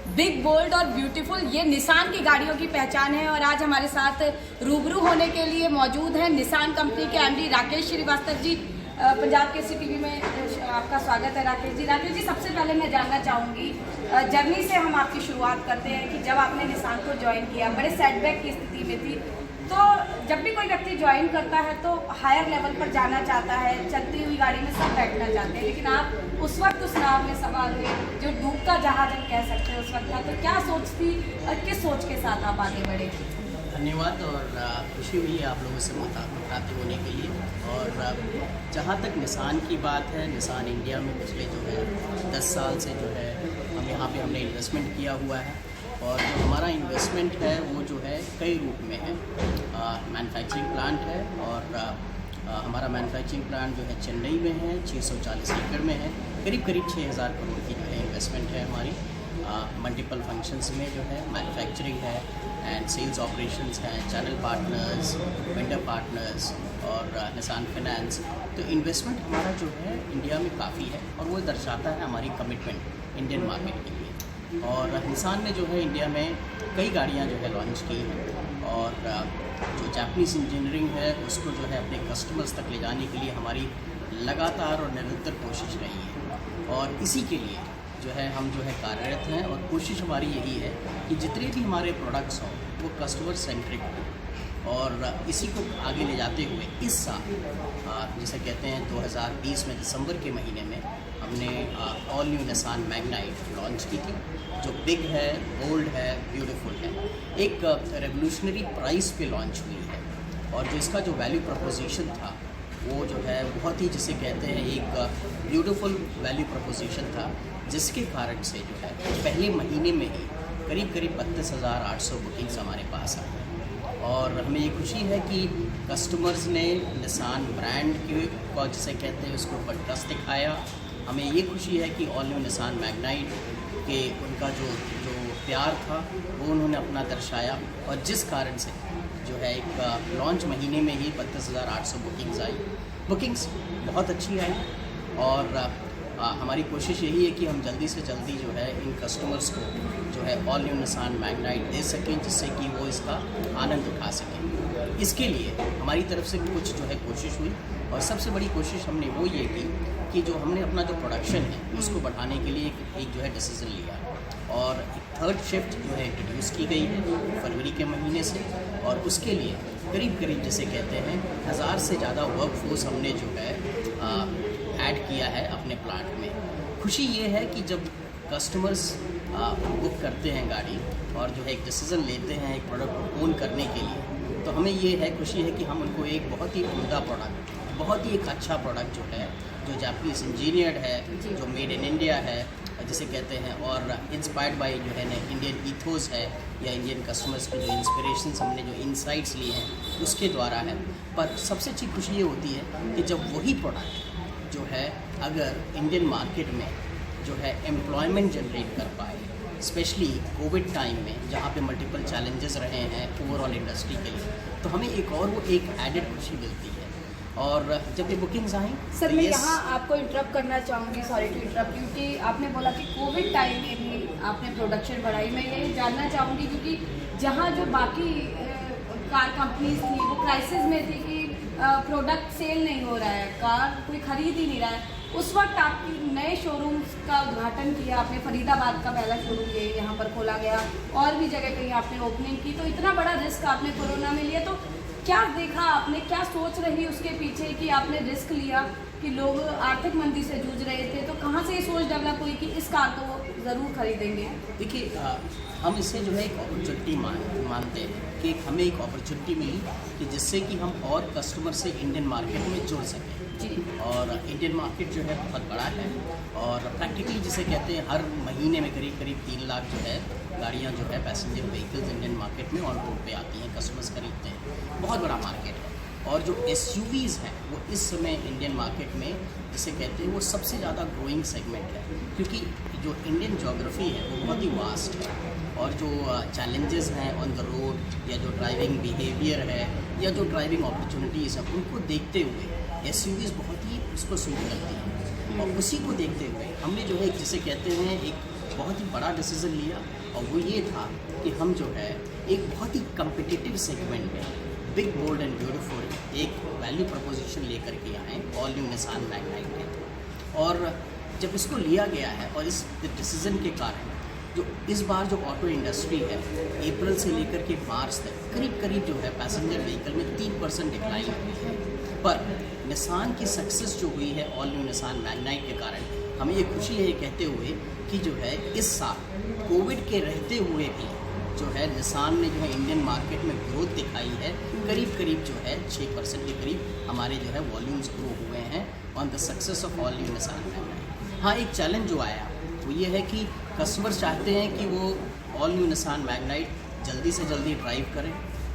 Big, bold और beautiful, ये Nissan की गाड़ियों की पहचान है। और आज हमारे साथ रूबरू होने के लिए मौजूद हैं निसान कंपनी के एमडी राकेश श्रीवास्तव जी। पंजाब केसरी टीवी में आपका स्वागत है राकेश जी। राकेश जी, सबसे पहले मैं जानना चाहूँगी, जर्नी से हम आपकी शुरुआत करते हैं कि जब आपने निसान को ज्वाइन किया, बड़े सेटबैक की स्थिति में थी। तो जब भी कोई व्यक्ति ज्वाइन करता है तो हायर लेवल पर जाना चाहता है, चलती हुई गाड़ी में सब बैठना चाहते हैं, लेकिन आप उस वक्त उस नाव में सवार हुए जो डूबता जहाज हम कह सकते हैं उस वक्त था। तो क्या सोच थी और किस सोच के साथ आप आगे बढ़े? धन्यवाद और खुशी हुई है आप लोगों से मुलाकात होने के लिए। और जहाँ तक निसान की बात है, निसान इंडिया में पिछले जो है 10 साल से जो है हमने इन्वेस्टमेंट किया हुआ है। और जो हमारा इन्वेस्टमेंट है वो जो है कई रूप में है। मैन्युफैक्चरिंग प्लांट है और हमारा मैन्युफैक्चरिंग प्लांट जो है चेन्नई में है, 640 एकड़ में है। करीब 6000 करोड़ की जो है इन्वेस्टमेंट है हमारी। मल्टीपल फंक्शंस में जो है मैन्युफैक्चरिंग है एंड सेल्स ऑपरेशंस हैं, चैनल पार्टनर्स, वेंडर पार्टनर्स और निसान फाइनेंस। तो इन्वेस्टमेंट हमारा जो है इंडिया में काफ़ी है और वो दर्शाता है हमारी कमिटमेंट इंडियन मार्केट के लिए। और निसान ने जो है इंडिया में कई गाड़ियाँ जो है लॉन्च की हैं और जो जापानीज़ इंजीनियरिंग है उसको जो है अपने कस्टमर्स तक ले जाने के लिए हमारी लगातार और निरंतर कोशिश रही है। और इसी के लिए जो है हम जो है कार्यरत हैं और कोशिश हमारी यही है कि जितने भी हमारे प्रोडक्ट्स हों वो कस्टमर सेंट्रिक हों। और इसी को आगे ले जाते हुए इस साल जिसे कहते हैं 2020 में दिसंबर के महीने में हमने all new Nissan Magnite launch की थी, जो बिग है, बोल्ड है, ब्यूटीफुल है। एक रेवोल्यूशनरी प्राइस पे लॉन्च हुई है और जो इसका जो वैल्यू प्रपोजिशन था वो जो है बहुत ही जिसे कहते हैं एक ब्यूटीफुल वैल्यू प्रपोजिशन था, जिसके कारण से जो है पहले महीने में ही करीब 32,800 बुकिंग्स हमारे पास आई। और हमें ये खुशी है कि कस्टमर्स ने निसान ब्रांड के को जिसे कहते हैं उसके ऊपर ट्रस्ट दिखाया। हमें ये खुशी है कि ऑल न्यू निसान मैग्नाइट के उनका जो प्यार था वो उन्होंने अपना दर्शाया और जिस कारण से जो है एक लॉन्च महीने में ही 32,800 बुकिंग्स आई। बुकिंग्स बहुत अच्छी आई और हमारी कोशिश यही है कि हम जल्दी से जल्दी जो है इन कस्टमर्स को जो है ऑल न्यू निसान मैग्नाइट दे सकें, जिससे कि वो इसका आनंद उठा सकें। इसके लिए हमारी तरफ से कुछ जो है कोशिश हुई और सबसे बड़ी कोशिश हमने वो ये की कि जो हमने अपना जो प्रोडक्शन है उसको बढ़ाने के लिए एक जो है डिसीज़न लिया और एक थर्ड शिफ्ट जो है इंट्रोड्यूस की गई है फरवरी के महीने से। और उसके लिए करीब जिसे कहते हैं 1000 से ज़्यादा वर्कफोर्स हमने जो है ऐड किया है अपने प्लांट में। खुशी ये है कि जब कस्टमर्स बुक करते हैं गाड़ी और जो है एक डिसीज़न लेते हैं एक प्रोडक्ट को ओन करने के लिए, तो हमें ये है खुशी है कि हम उनको एक बहुत ही उम्दा प्रोडक्ट, बहुत ही एक अच्छा प्रोडक्ट जो है जो जापानीज़ इंजीनियर्ड है, जो मेड इन इंडिया है जिसे कहते हैं और इंस्पायर्ड बाय जो है ना इंडियन ईथोस है या इंडियन कस्टमर्स के जो इंस्पिरेशंस हमने जो इंसाइट्स लिए हैं उसके द्वारा है। पर सबसे अच्छी खुशी ये होती है कि जब वही प्रोडक्ट जो है अगर इंडियन मार्केट में जो है एम्प्लॉयमेंट जनरेट कर पाए, स्पेशली कोविड टाइम में जहाँ पे मल्टीपल चैलेंजेस रहे हैं ओवरऑल इंडस्ट्री के लिए, तो हमें एक एडेड खुशी मिलती है। और जब ये बुकिंग्स आई सर, मैं यहाँ आपको इंटरप्ट करना चाहूँगी, सॉरी टू इंटरप्ट, क्योंकि आपने बोला कि कोविड टाइम में भी आपने प्रोडक्शन बढ़ाई। मैं ये जानना चाहूँगी क्योंकि जहाँ जो बाकी कार कंपनीज थी वो क्राइसिस में थी कि प्रोडक्ट सेल नहीं हो रहा है, कार कोई खरीद ही नहीं रहा है, उस वक्त आपकी नए शोरूम्स का उद्घाटन किया आपने। फरीदाबाद का पहला शोरूम ये यहाँ पर खोला गया और भी जगह कहीं आपने ओपनिंग की। तो इतना बड़ा रिस्क आपने कोरोना में लिया, तो क्या देखा आपने, क्या सोच रही उसके पीछे कि आपने रिस्क लिया कि लोग आर्थिक मंदी से जूझ रहे थे, तो कहाँ से ये सोच डेवलप हुई कि इस कार को वो ज़रूर खरीदेंगे? देखिए, हम इसे जो है एक अपॉर्चुनिटी मानते हैं कि हमें एक अपॉर्चुनिटी मिली कि जिससे कि हम और कस्टमर से इंडियन मार्केट में जुड़ सकें जी। और इंडियन मार्केट जो है बहुत बड़ा है और प्रैक्टिकली जिसे कहते हैं हर महीने में करीब 3 लाख जो है गाड़ियाँ जो है पैसेंजर व्हीकल्स इंडियन मार्केट में ऑन रोड पे आती हैं, कस्टमर्स खरीदते हैं। बहुत बड़ा मार्केट है और जो SUVs हैं वो इस समय इंडियन मार्केट में जिसे कहते हैं वो सबसे ज़्यादा ग्रोइंग सेगमेंट है, क्योंकि जो इंडियन जोग्राफ़ी है वो बहुत ही वास्ट है और जो चैलेंजेस हैं ऑन द रोड या जो ड्राइविंग बिहेवियर है या जो ड्राइविंग अपॉर्चुनिटीज़ हैं उनको देखते हुए SUVs बहुत ही उसको सूट करती हैं। और उसी को देखते हुए हमने जो है जिसे कहते हैं एक बहुत ही बड़ा डिसीज़न लिया, और वो ये था कि हम जो है एक बहुत ही कम्पिटिटिव सेगमेंट में बिग बोल्ड एंड ब्यूटीफुल एक वैल्यू प्रपोजिशन लेकर के आए ऑल न्यू निसान मैग्नाइट के। और जब इसको लिया गया है और इस डिसीज़न के कारण जो इस बार जो ऑटो इंडस्ट्री है अप्रैल से लेकर के मार्च तक करीब जो है पैसेंजर व्हीकल में 3% डिक्लाइन हुई है, पर निसान की सक्सेस जो हुई है ऑल न्यू निसान मैग्नाइट के कारण हमें ये खुशी है ये कहते हुए कि जो है इस साल कोविड के रहते हुए भी जो है निसान ने जो है इंडियन मार्केट में ग्रोथ दिखाई है, करीब जो है 6% के करीब हमारे जो है वॉल्यूम्स ग्रो हुए हैं on the success of all new Nissan Magnite. हाँ, एक चैलेंज जो आया वो ये है कि कस्टमर्स चाहते हैं कि वो ऑल न्यू निसान मैग्नाइट जल्दी से जल्दी ड्राइव करें,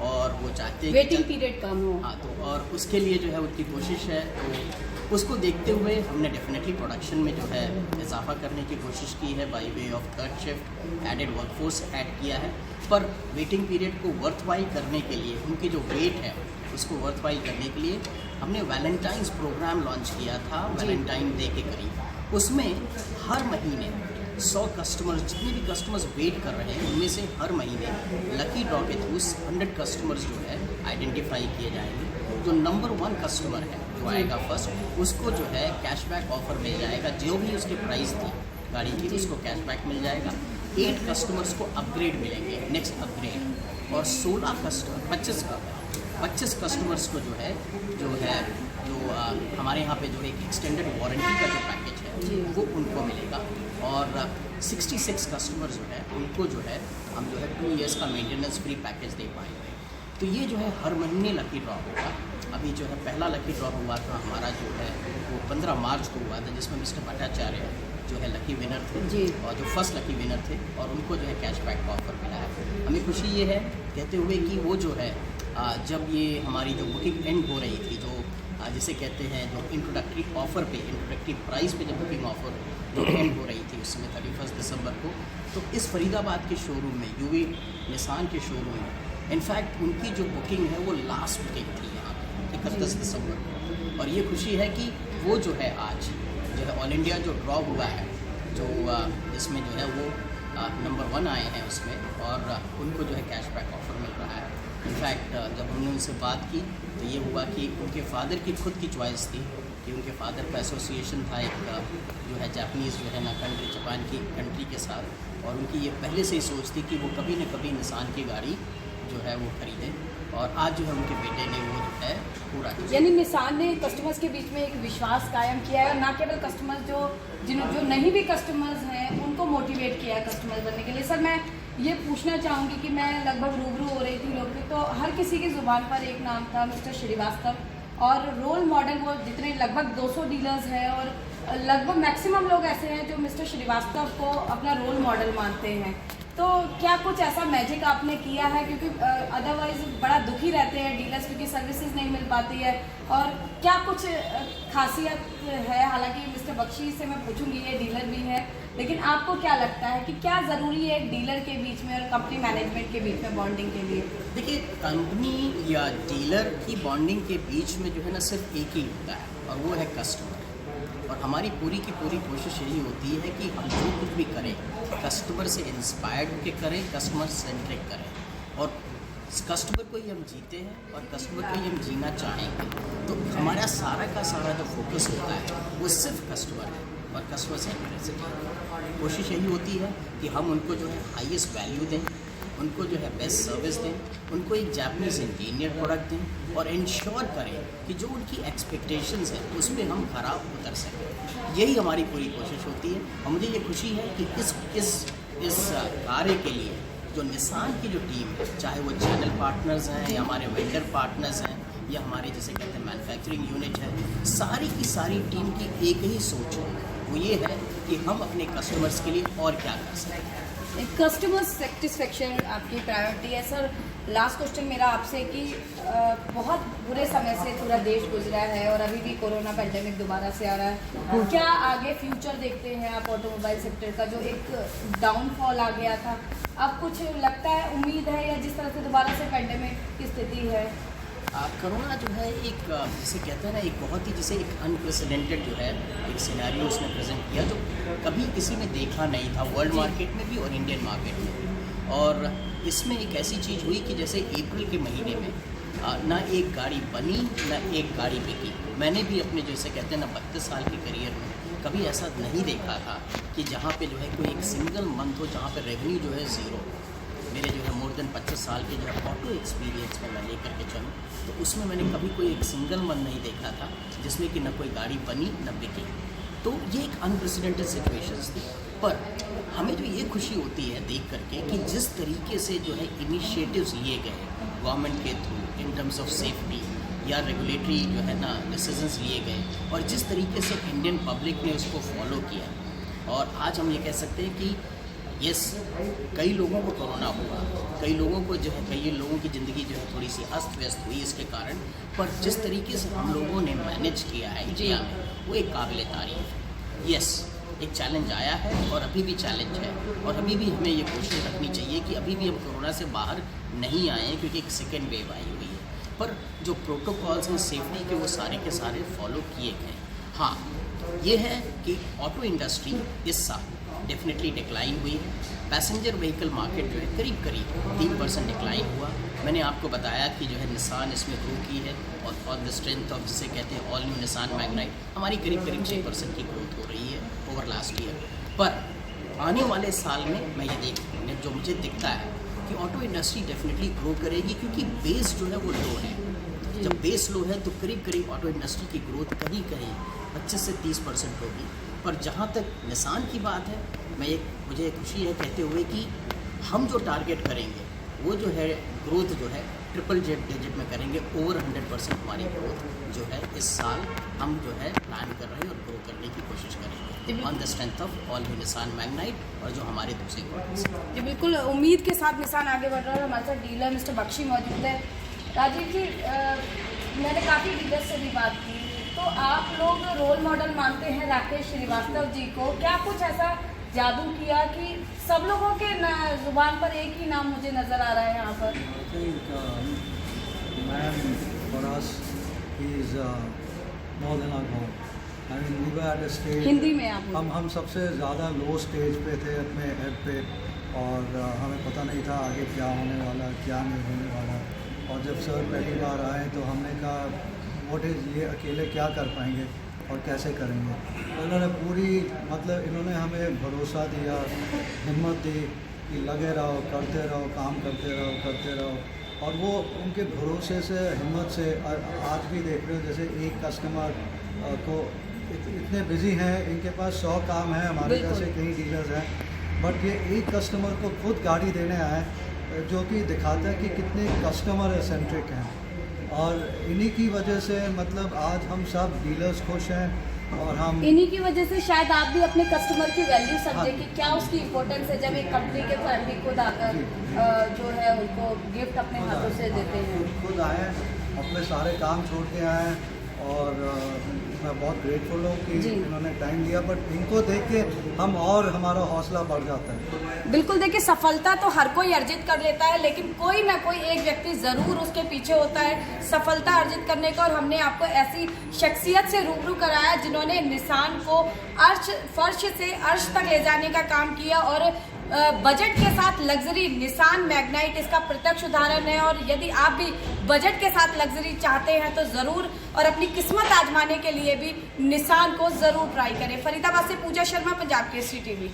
और वो चाहते हैं वेटिंग पीरियड कम हो। हाँ, तो और उसके लिए जो है उनकी कोशिश है, तो उसको देखते हुए हमने डेफिनेटली प्रोडक्शन में जो है इजाफा करने की कोशिश की है, by way of third shift added workforce add किया है। पर वेटिंग पीरियड को वर्थवाइल करने के लिए, उनकी जो वेट है उसको वर्थवाइल करने के लिए हमने वैलेंटाइंस प्रोग्राम लॉन्च किया था वैलेंटाइन डे के करीब। उसमें हर महीने 100 कस्टमर्स, जितने भी कस्टमर्स वेट कर रहे हैं उनमें से हर महीने लकी ड्रॉ के थ्रू 100 कस्टमर्स जो है आइडेंटिफाई किए जाएंगे। जो नंबर 1 कस्टमर है जो आएगा फर्स्ट, उसको जो है कैशबैक ऑफर मिल जाएगा, जो भी उसकी प्राइस थी गाड़ी की उसको कैशबैक मिल जाएगा। 8 कस्टमर्स को अपग्रेड मिलेंगे, नेक्स्ट अपग्रेड, और 25 कस्टमर्स को जो है हमारे यहाँ पे जो एक एक्सटेंडेड वारंटी का जो पैकेज है वो उनको मिलेगा, और 66 कस्टमर जो है उनको जो है हम जो है 2 इयर्स का मेंटेनेंस फ्री पैकेज दे पाएंगे। तो ये जो है हर महीने लकी ड्रॉ होगा। अभी जो है पहला लकी ड्रॉ हुआ था हमारा जो है वो 15 मार्च को हुआ था, जिसमें मिस्टर भट्टाचार्य जो है लकी विनर थे और जो फर्स्ट लकी विनर थे, और उनको जो है कैशबैक का ऑफर मिला है। हमें खुशी ये है कहते हुए कि वो जो है जब ये हमारी जो बुकिंग एंड हो रही थी, जो जिसे कहते हैं जो इंट्रोडक्टरी ऑफ़र पे, इंट्रोडक्टरी प्राइस पे जब बुकिंग ऑफ़र जो एंड हो रही थी उस समय 31 दिसंबर को, तो इस फरीदाबाद के शोरूम में, यूवी निसान के शोरूम में इनफैक्ट उनकी जो बुकिंग है वो लास्ट बुकिंग थी यहाँ पे 31 दिसंबर को। और ये खुशी है कि वो जो है आज जो है ऑल इंडिया जो ड्रॉ हुआ है, जो इसमें जो है वो नंबर 1 आए हैं उसमें, और उनको जो है कैशबैक ऑफ़र मिल रहा है। इनफैक्ट जब हमने उनसे बात की तो ये हुआ कि उनके फादर की खुद की चॉइस थी कि उनके फादर का एसोसिएशन था एक जो है जापानीज़ जो है ना कंट्री, जापान की कंट्री के साथ, और उनकी ये पहले से ही सोच थी कि वो कभी न कभी निसान की गाड़ी जो है वो खरीदें, और आज जो है उनके बेटे ने वो जो है पूरा किया। यानी निसान ने कस्टमर्स के बीच में एक विश्वास कायम किया है, और ना केवल कस्टमर्स जो नहीं भी कस्टमर्स हैं उनको मोटिवेट किया है कस्टमर बनने के लिए। सर, मैं ये पूछना चाहूँगी कि मैं लगभग रूबरू हो रही थी लोग, तो हर किसी की ज़ुबान पर एक नाम था मिस्टर श्रीवास्तव, और रोल मॉडल वो जितने लगभग 200 डीलर्स हैं, और लगभग मैक्सिमम लोग ऐसे हैं जो मिस्टर श्रीवास्तव को अपना रोल मॉडल मानते हैं। तो क्या कुछ ऐसा मैजिक आपने किया है, क्योंकि अदरवाइज बड़ा दुखी रहते हैं डीलर्स क्योंकि सर्विसेज नहीं मिल पाती है, और क्या कुछ खासियत है? हालांकि मिस्टर बख्शी से मैं पूछूंगी, ये डीलर भी है, लेकिन आपको क्या लगता है कि क्या ज़रूरी है एक डीलर के बीच में और कंपनी मैनेजमेंट के बीच में बॉन्डिंग के लिए? देखिए, कंपनी या डीलर की बॉन्डिंग के बीच में जो है ना सिर्फ एक ही होता है, और वो है कस्टमर। और हमारी पूरी की पूरी कोशिश यही होती है कि हम जो कुछ भी करें कस्टमर से इंस्पायर्ड होकर करें, कस्टमर सेंट्रिक करें, और कस्टमर को ही हम जीते हैं और कस्टमर को ही हम जीना चाहेंगे। तो हमारा सारा का सारा जो फोकस होता है वो सिर्फ कस्टमर है और कस्टमर सेंट्रिसिटी। कोशिश यही होती है कि हम उनको जो है हाईएस्ट वैल्यू दें, उनको जो है बेस्ट सर्विस दें, उनको एक जापानीज़ इंजीनियर प्रोडक्ट दें, और इंश्योर करें कि जो उनकी एक्सपेक्टेशंस हैं उस पर हम खरा उतर सकें। यही हमारी पूरी कोशिश होती है, और मुझे ये खुशी है कि इस कार्य के लिए जो निसान की जो टीम है, चाहे वो चैनल पार्टनर्स हैं या हमारे वेंडर पार्टनर्स हैं या हमारे जिसे कहते हैं मैन्युफैक्चरिंग यूनिट है, सारी की सारी टीम की एक ही सोच है, वो ये है कि हम अपने कस्टमर्स के लिए और क्या कर सकते हैं। कस्टमर सेटिस्फेक्शन आपकी प्रायोरिटी है। सर, लास्ट क्वेश्चन मेरा आपसे कि बहुत बुरे समय से पूरा देश गुजरा है और अभी भी कोरोना पैंडेमिक दोबारा से आ रहा है, क्या आगे फ्यूचर देखते हैं आप ऑटोमोबाइल सेक्टर का? जो एक डाउनफॉल आ गया था, अब कुछ लगता है, उम्मीद है, या जिस तरह से दोबारा से पैंडेमिक की स्थिति है? कोरोना जो है एक जिसे कहते हैं ना, एक बहुत ही जिसे एक अनप्रेसिडेंटेड जो है एक सिनेरियो उसने प्रेजेंट किया जो कभी किसी ने देखा नहीं था, वर्ल्ड मार्केट में भी और इंडियन मार्केट में भी। और इसमें एक ऐसी चीज़ हुई कि जैसे अप्रैल के महीने में ना एक गाड़ी बनी ना एक गाड़ी बिकी। मैंने भी अपने जैसे कहते हैं ना 32 साल के करियर में कभी ऐसा नहीं देखा था कि जहाँ पे जो है कोई एक सिंगल मंथ हो जहाँ पे रेवेन्यू जो है ज़ीरो। मेरे जो है मोर देन 25 साल के जो है ऑटो एक्सपीरियंस में मैं लेकर के चलूँ तो उसमें मैंने कभी कोई एक सिंगल मंथ नहीं देखा था जिसमें कि न कोई गाड़ी बनी न बिकी। तो ये एक अनप्रेसिडेंटेड सिचुएशंस थी। पर हमें जो ये खुशी होती है देख करके कि जिस तरीके से जो है इनिशिएटिव्स लिए गए गवर्नमेंट के through in terms of safety या रेगुलेटरी जो है ना डिसीजंस लिए गए और जिस तरीके से इंडियन पब्लिक ने उसको फॉलो किया, और आज हम ये कह सकते हैं कि यस, कई लोगों को कोरोना हुआ, कई लोगों को जो है कई लोगों की ज़िंदगी जो है थोड़ी सी अस्त व्यस्त हुई इसके कारण, पर जिस तरीके से हम लोगों ने मैनेज किया है इंडिया में वो एक काबिल तारीफ है। यस, एक चैलेंज आया है और अभी भी चैलेंज है और अभी भी हमें ये कोशिश रखनी चाहिए कि अभी भी हम कोरोना से बाहर नहीं आए क्योंकि एक सेकेंड वेव आई हुई है। पर जो प्रोटोकॉल्स हैं सेफ्टी के वो सारे के सारे फॉलो किए गए। हाँ, ये है कि ऑटो इंडस्ट्री इस साल डेफिनेटली डिक्लाइन हुई है। पैसेंजर व्हीकल मार्केट जो है करीब 3% डिक्लाइन हुआ। मैंने आपको बताया कि जो है निसान इसमें ग्रो की है और ऑन द स्ट्रेंथ ऑफ जिसे कहते हैं ऑल न्यू निसान मैग्नाइट हमारी करीब 6% की ग्रोथ हो रही है ओवर लास्ट ईयर। पर आने वाले साल में मैं ये जो मुझे दिखता है कि ऑटो इंडस्ट्री डेफिनेटली ग्रो करेगी क्योंकि बेस जो है वो लो है। जब बेस लो है तो करीब ऑटो इंडस्ट्री की ग्रोथ कहीं 25 से 30% होगी। पर जहाँ तक निसान की बात है, मुझे खुशी है कहते हुए कि हम जो टारगेट करेंगे वो जो है ग्रोथ जो है ट्रिपल डिजिट में करेंगे। ओवर 100% हमारी ग्रोथ जो है इस साल हम जो है प्लान कर रहे हैं और ग्रो करने की कोशिश करेंगे on the strength of all new Nissan Magnite और जो हमारे दूसरे प्रोडक्ट्स हैं। जी बिल्कुल, उम्मीद के साथ निसान आगे बढ़ रहा है। हमारे साथ डीलर मिस्टर बख्शी मौजूद है। राजीव जी, मैंने काफ़ी डीलर से भी बात की, तो आप लोग रोल मॉडल मानते हैं राकेश श्रीवास्तव जी को। क्या कुछ ऐसा जादू किया कि सब लोगों के जुबान पर एक ही नाम मुझे नज़र आ रहा है यहाँ पर? हिंदी में आप हम सबसे ज़्यादा लो स्टेज पे थे अपने एड पे और हमें पता नहीं था आगे क्या होने वाला क्या नहीं होने वाला। और जब सर पहली बार आए तो हमने कहा व्हाट इज़ ये अकेले क्या कर पाएंगे और कैसे करेंगे। तो इन्होंने इन्होंने हमें भरोसा दिया, हिम्मत दी कि लगे रहो, करते रहो, काम करते रहो। और वो उनके भरोसे से, हिम्मत से आज भी देख रहे हो जैसे एक कस्टमर को इतने बिजी हैं, इनके पास 100 काम है, हमारे जैसे कई डीलर्स हैं, बट ये एक कस्टमर को खुद गाड़ी देने आए, जो कि दिखाता है कि कितने कस्टमर सेंट्रिक हैं। और इन्हीं की वजह से आज हम सब डीलर्स खुश हैं और हम इन्हीं की वजह से शायद आप भी अपने कस्टमर की वैल्यू समझे कि क्या उसकी इम्पोर्टेंस है जब एक कंपनी के फैमिली खुद आकर जो है उनको गिफ्ट अपने हाथों से देते हैं। खुद आए, अपने सारे काम छोड़ के आए और मैं बहुत ग्रेटफुल हूँ कि इन्होंने टाइम दिया। बट इनको देख के हम और हमारा हौसला बढ़ जाता है। बिल्कुल, देखिए सफलता तो हर कोई अर्जित कर लेता है, लेकिन कोई ना कोई एक व्यक्ति ज़रूर उसके पीछे होता है सफलता अर्जित करने का। और हमने आपको ऐसी शख्सियत से रूबरू कराया जिन्होंने निसान को फर्श से अर्श तक ले जाने का काम किया और बजट के साथ लग्जरी। निसान मैग्नाइट इसका प्रत्यक्ष उदाहरण है। और यदि आप भी बजट के साथ लग्जरी चाहते हैं तो ज़रूर और अपनी किस्मत आजमाने के लिए भी निसान को ज़रूर ट्राई करें। फरीदाबाद से पूजा शर्मा, पंजाब केसरी टीवी।